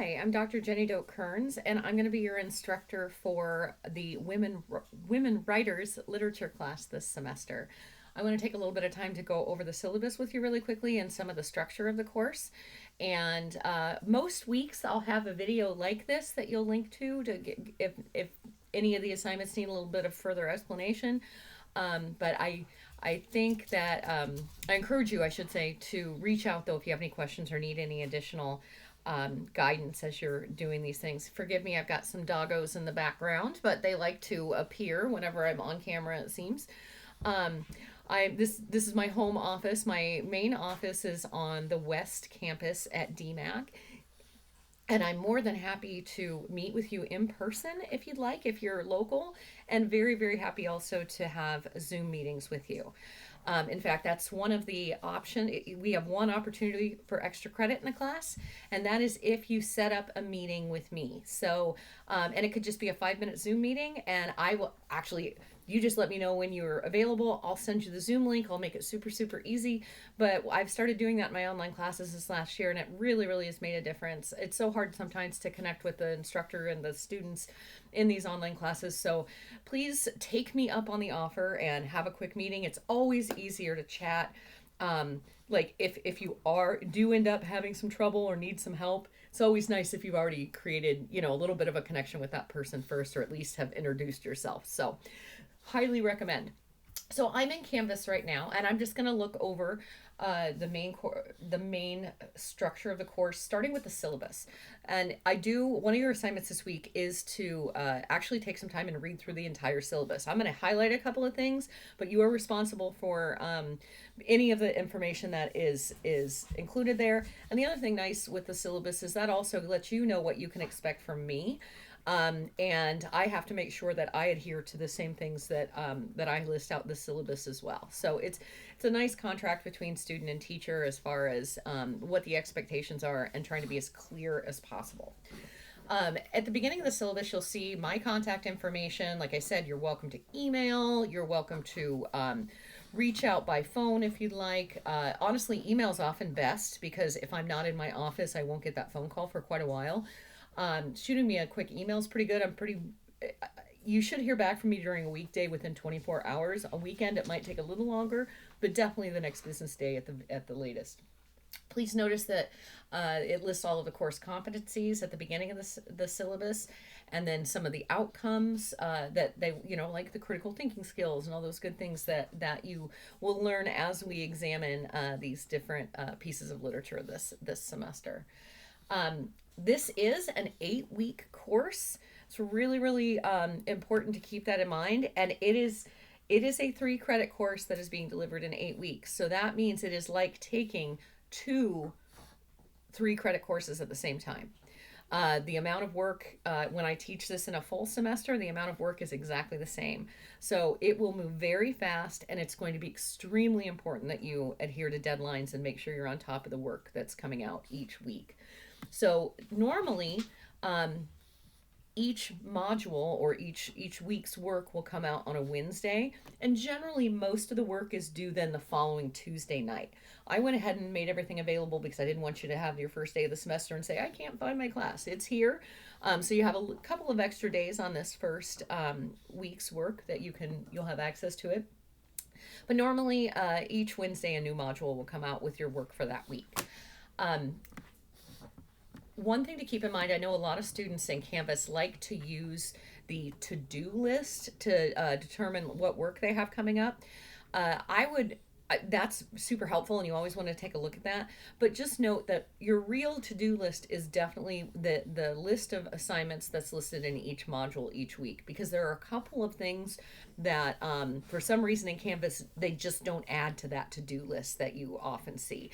Hi, I'm Dr. Jenny Doke-Kerns, and I'm going to be your instructor for the Women Writers Literature class this semester. I want to take a little bit of time to go over the syllabus with you really quickly and some of the structure of the course. And most weeks I'll have a video like this that you'll link to get, if any of the assignments need a little bit of further explanation. But I think that I encourage you, I should say, to reach out though if you have any questions or need any additional guidance as you're doing these things. Forgive me, I've got some doggos in the background, but they like to appear whenever I'm on camera, it seems. Um, this is my home office. My main office is on the West Campus at DMAC, and I'm more than happy to meet with you in person if you'd like, if you're local, and very, very happy also to have Zoom meetings with you. In fact, that's one of the options. We have one opportunity for extra credit in the class, and that is if you set up a meeting with me. So, and it could just be a 5-minute Zoom meeting, and I will actually, you just let me know when you're available. I'll send you the Zoom link. I'll make it super, super easy. But I've started doing that in my online classes this last year, and it really, really has made a difference. It's so hard sometimes to connect with the instructor and the students in these online classes. So please take me up on the offer and have a quick meeting. It's always easier to chat. Like if you do end up having some trouble or need some help, it's always nice if you've already created, a little bit of a connection with that person first, or at least have introduced yourself. So highly recommend. So I'm in Canvas right now, and I'm just going to look over the main structure of the course, starting with the syllabus. And one of your assignments this week is to actually take some time and read through the entire syllabus. I'm going to highlight a couple of things, but you are responsible for any of the information that is included there. And the other thing nice with the syllabus is that also lets you know what you can expect from me. And I have to make sure that I adhere to the same things that I list out in the syllabus as well. So it's a nice contract between student and teacher as far as what the expectations are and trying to be as clear as possible. At the beginning of the syllabus, you'll see my contact information. Like I said, you're welcome to email. You're welcome to reach out by phone if you'd like. Honestly, email's often best because if I'm not in my office, I won't get that phone call for quite a while. Shooting me a quick email is pretty good. You should hear back from me during a weekday within 24 hours. A weekend, it might take a little longer, but definitely the next business day at the latest. Please notice that it lists all of the course competencies at the beginning of the syllabus, and then some of the outcomes that they, like the critical thinking skills and all those good things that you will learn as we examine these different pieces of literature this semester. This is an 8-week course. It's really, really important to keep that in mind. And it is a 3-credit course that is being delivered in 8 weeks. So that means it is like taking 2 3-credit courses at the same time. The amount of work, when I teach this in a full semester, the amount of work is exactly the same. So it will move very fast, and it's going to be extremely important that you adhere to deadlines and make sure you're on top of the work that's coming out each week. So normally, each module or each week's work will come out on a Wednesday, and generally most of the work is due then the following Tuesday night. I went ahead and made everything available because I didn't want you to have your first day of the semester and say, I can't find my class. It's here. So you have a couple of extra days on this first week's work that you'll have access to it. But normally each Wednesday a new module will come out with your work for that week. One thing to keep in mind, I know a lot of students in Canvas like to use the to-do list to determine what work they have coming up. That's super helpful, and you always want to take a look at that. But just note that your real to-do list is definitely the list of assignments that's listed in each module each week, because there are a couple of things that for some reason in Canvas, they just don't add to that to-do list that you often see.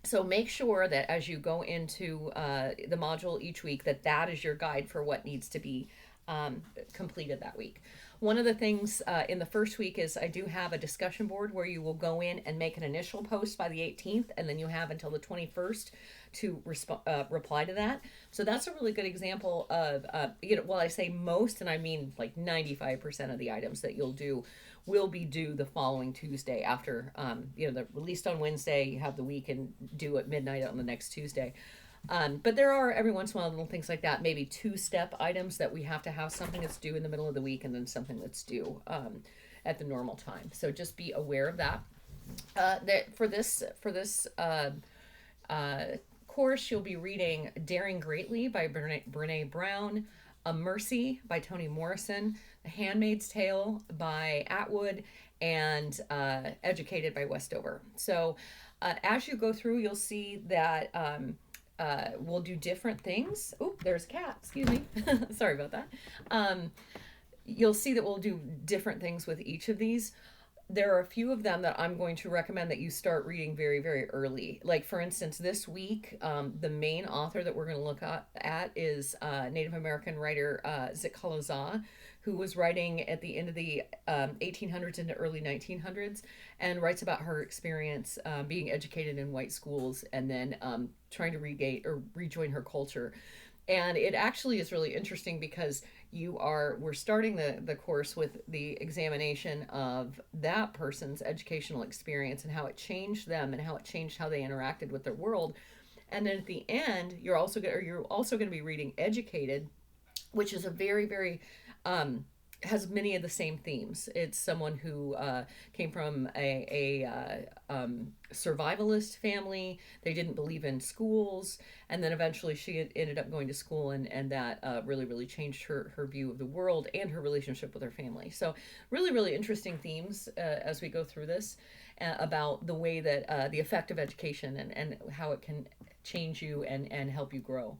So make sure that as you go into the module each week, that is your guide for what needs to be completed that week. One of the things in the first week is I do have a discussion board where you will go in and make an initial post by the 18th, and then you have until the 21st to reply to that. So that's a really good example of, well, I say most, and I mean like 95% of the items that you'll do will be due the following Tuesday after, they're released on Wednesday, you have the week and due at midnight on the next Tuesday. But there are every once in a while little things like that, maybe two-step items that we have to have something that's due in the middle of the week and then something that's due at the normal time. So just be aware of that. For this course, you'll be reading Daring Greatly by Brene Brown, A Mercy by Toni Morrison, The Handmaid's Tale by Atwood, and Educated by Westover. So as you go through, you'll see that we'll do different things. Oh, there's a cat. Excuse me. Sorry about that. You'll see that we'll do different things with each of these. There are a few of them that I'm going to recommend that you start reading very, very early. Like, for instance, this week, the main author that we're going to look at is Native American writer Zikala Zah, who was writing at the end of the 1800s into early 1900s, and writes about her experience being educated in white schools and then trying to rejoin her culture. And it actually is really interesting because we're starting the course with the examination of that person's educational experience and how it changed them and how it changed how they interacted with their world. And then at the end, you're also going to be reading Educated, which is a very, very has many of the same themes. It's someone who came from a survivalist family. They didn't believe in schools, and then eventually she ended up going to school, and that really, really changed her view of the world and her relationship with her family. So really, really interesting themes as we go through this about the way that the effect of education and how it can change you and help you grow.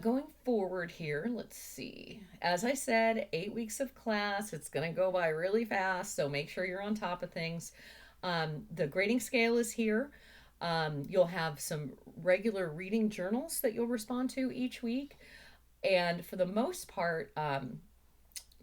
Going forward here, let's see. As I said, 8 weeks of class. It's going to go by really fast, so make sure you're on top of things. The grading scale is here. You'll have some regular reading journals that you'll respond to each week. And for the most part,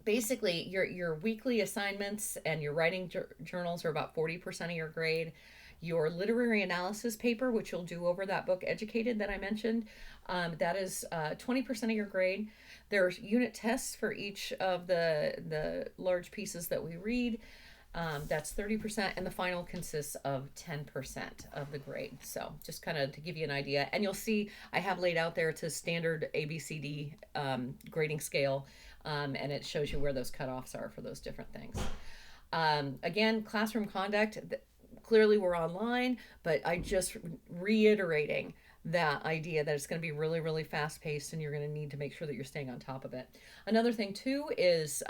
basically, your weekly assignments and your writing journals are about 40% of your grade. Your literary analysis paper, which you'll do over that book Educated that I mentioned, that is 20% of your grade. There's unit tests for each of the large pieces that we read. That's 30%, and the final consists of 10% of the grade. So just kind of to give you an idea. And you'll see I have laid out there, it's a standard ABCD grading scale, and it shows you where those cutoffs are for those different things. Again, classroom conduct, clearly we're online, but I just reiterating that idea that it's going to be really, really fast paced and you're going to need to make sure that you're staying on top of it. Another thing too is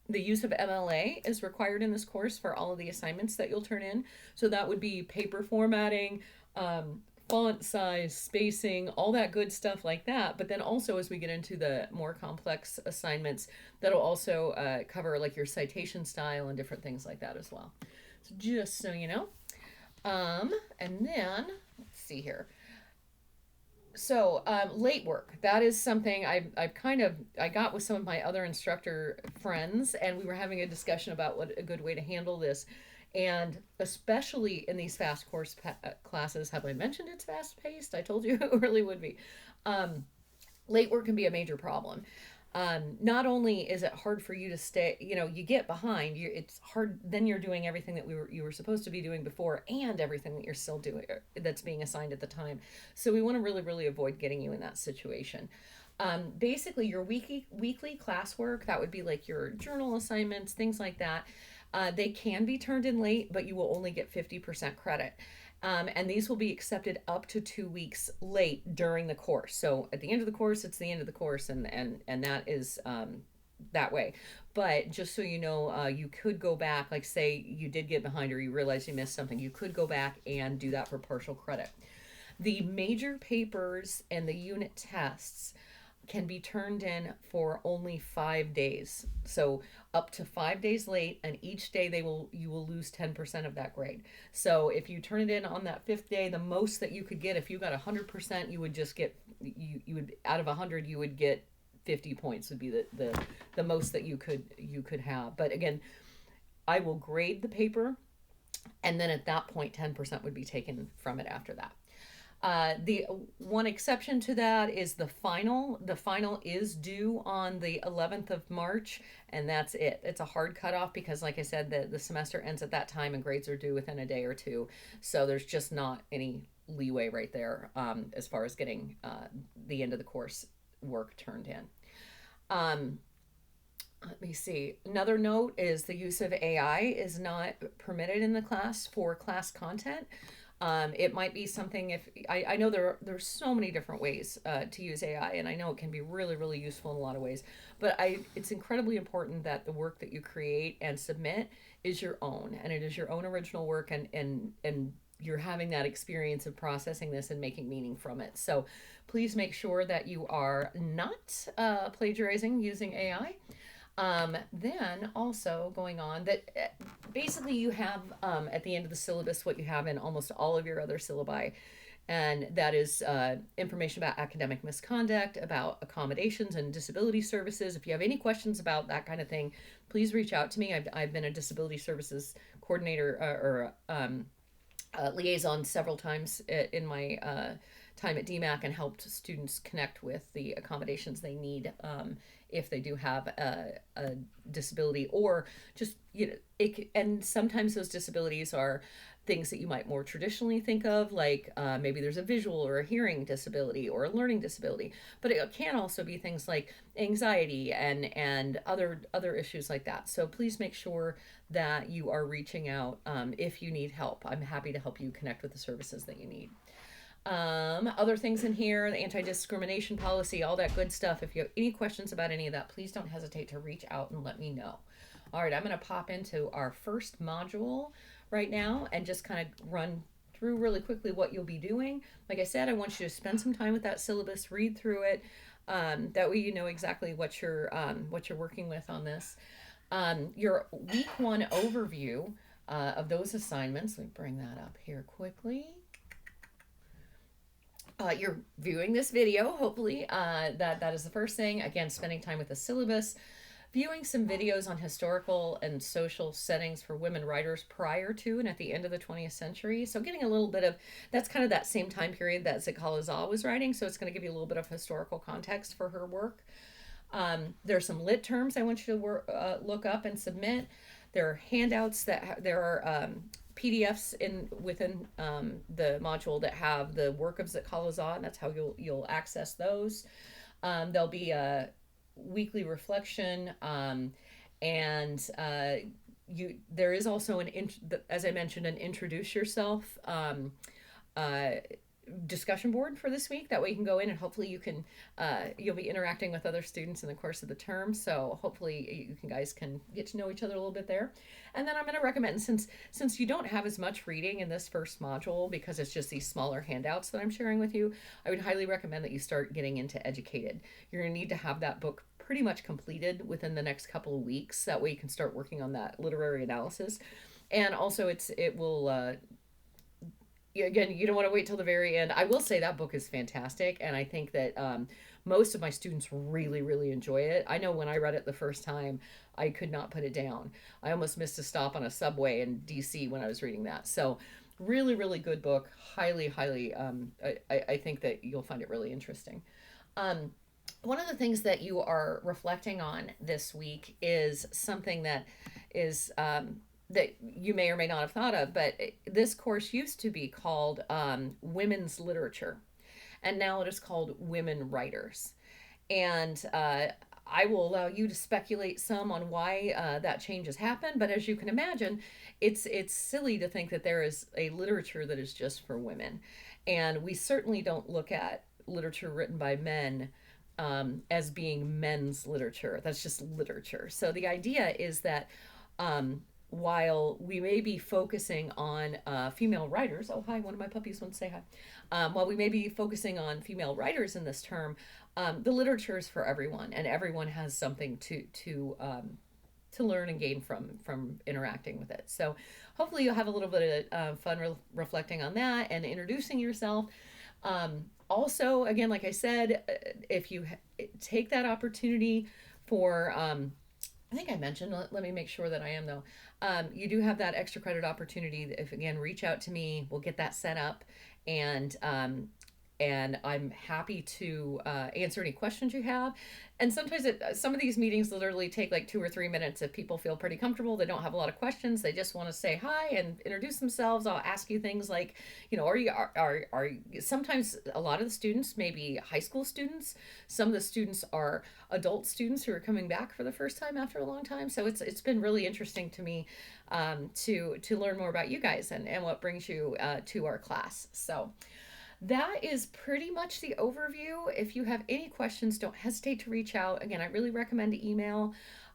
the use of MLA is required in this course for all of the assignments that you'll turn in. So that would be paper formatting, font size, spacing, all that good stuff like that. But then also as we get into the more complex assignments, that'll also cover like your citation style and different things like that as well. So just so you know. And then, let's see here. So late work, that is something I got with some of my other instructor friends, and we were having a discussion about what a good way to handle this. And especially in these fast course classes, have I mentioned it's fast paced? I told you it really would be. Late work can be a major problem. Not only is it hard for you to stay, you get behind, it's hard, then you're doing everything that you were supposed to be doing before and everything that you're still doing that's being assigned at the time. So we want to really, really avoid getting you in that situation. Basically your weekly classwork, that would be like your journal assignments, things like that. They can be turned in late, but you will only get 50% credit. And these will be accepted up to 2 weeks late during the course. So at the end of the course, it's the end of the course, and that is that way. But just so you know, you could go back, like say you did get behind or you realize you missed something, you could go back and do that for partial credit. The major papers and the unit tests can be turned in for only 5 days. So up to 5 days late, and each day you will lose 10% of that grade. So if you turn it in on that 5th day, the most that you could get, if you got 100%, you would just get, you would, out of 100, you would get 50 points would be the most that you could have. But again, I will grade the paper, and then at that point 10% would be taken from it after that. The one exception to that is the final. The final is due on the 11th of March, and that's it. It's a hard cutoff because, like I said, the semester ends at that time and grades are due within a day or two. So there's just not any leeway right there, as far as getting the end of the course work turned in. Um, let me see. Another note is the use of AI is not permitted in the class for class content. It might be something if I know there's so many different ways to use AI, and I know it can be really, really useful in a lot of ways. But it's incredibly important that the work that you create and submit is your own, and it is your own original work, and you're having that experience of processing this and making meaning from it. So please make sure that you are not plagiarizing using AI. Then also going on that basically you have at the end of the syllabus what you have in almost all of your other syllabi, and that is information about academic misconduct, about accommodations and disability services. If you have any questions about that kind of thing, please reach out to me. I've been a disability services coordinator or liaison several times in my time at DMAC and helped students connect with the accommodations they need if they do have a disability, or just and sometimes those disabilities are things that you might more traditionally think of, like maybe there's a visual or a hearing disability or a learning disability, but it can also be things like anxiety and other issues like that. So please make sure that you are reaching out if you need help. I'm happy to help you connect with the services that you need. Other things in here, the anti-discrimination policy, all that good stuff. If you have any questions about any of that, please don't hesitate to reach out and let me know. All right, I'm going to pop into our first module right now and just kind of run through really quickly what you'll be doing. Like I said, I want you to spend some time with that syllabus, read through it. That way you know exactly what you're working with on this. Your week 1 overview of those assignments. Let me bring that up here quickly. You're viewing this video, hopefully. That is the first thing. Again, spending time with the syllabus, viewing some videos on historical and social settings for women writers prior to and at the end of the 20th century. So getting a little bit of, that's kind of that same time period that Zikala Zaw was writing. So it's going to give you a little bit of historical context for her work. There's some lit terms I want you to look up and submit. There are handouts there are PDFs within the module that have the work of Zikala Zaw, and that's how you'll access those. There'll be a weekly reflection, and there is also as I mentioned, an introduce yourself discussion board for this week. That way you can go in and hopefully you'll be interacting with other students in the course of the term. So hopefully you guys can get to know each other a little bit there. And then I'm going to recommend, since you don't have as much reading in this first module because it's just these smaller handouts that I'm sharing with you, I would highly recommend that you start getting into Educated. You're going to need to have that book pretty much completed within the next couple of weeks. That way you can start working on that literary analysis. And also it will again, you don't want to wait till the very end. I will say that book is fantastic, and I think that most of my students really, really enjoy it. I know when I read it the first time, I could not put it down. I almost missed a stop on a subway in DC when I was reading that. So really, really good book. Highly, highly, I think that you'll find it really interesting. One of the things that you are reflecting on this week is something that is that you may or may not have thought of, but this course used to be called Women's Literature, and now it is called Women Writers. And I will allow you to speculate some on why that change has happened, but as you can imagine, it's silly to think that there is a literature that is just for women. And we certainly don't look at literature written by men as being men's literature. That's just literature. So the idea is that while we may be focusing on female writers, oh hi, one of my puppies wants to say hi. While we may be focusing on female writers in this term, the literature is for everyone, and everyone has something to learn and gain from interacting with it. So hopefully you'll have a little bit of fun reflecting on that and introducing yourself. Also, again, like I said, if you take that opportunity for I think I mentioned, let me make sure that I am though. You do have that extra credit opportunity. If again, reach out to me, we'll get that set up. And and I'm happy to answer any questions you have. And sometimes some of these meetings literally take like 2 or 3 minutes. If people feel pretty comfortable, they don't have a lot of questions, they just want to say hi and introduce themselves, I'll ask you things like, sometimes a lot of the students may be high school students. Some of the students are adult students who are coming back for the first time after a long time. So it's been really interesting to me to learn more about you guys and what brings you to our class. So that is pretty much the overview. If you have any questions, don't hesitate to reach out. Again, I really recommend email.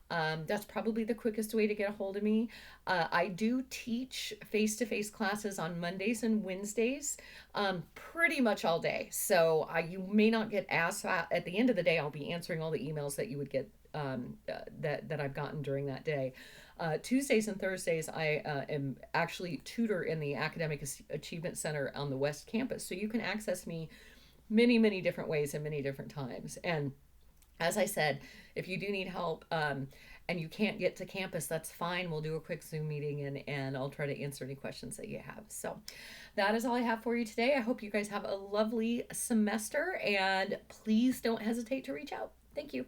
That's probably the quickest way to get a hold of me. I do teach face-to-face classes on Mondays and Wednesdays, pretty much all day. So you may not get asked at the end of the day. I'll be answering all the emails that you would get that I've gotten during that day. Tuesdays and Thursdays, I am actually tutor in the Academic Achievement Center on the West Campus. So you can access me many, many different ways and many different times. And as I said, if you do need help and you can't get to campus, that's fine. We'll do a quick Zoom meeting and I'll try to answer any questions that you have. So that is all I have for you today. I hope you guys have a lovely semester and please don't hesitate to reach out. Thank you.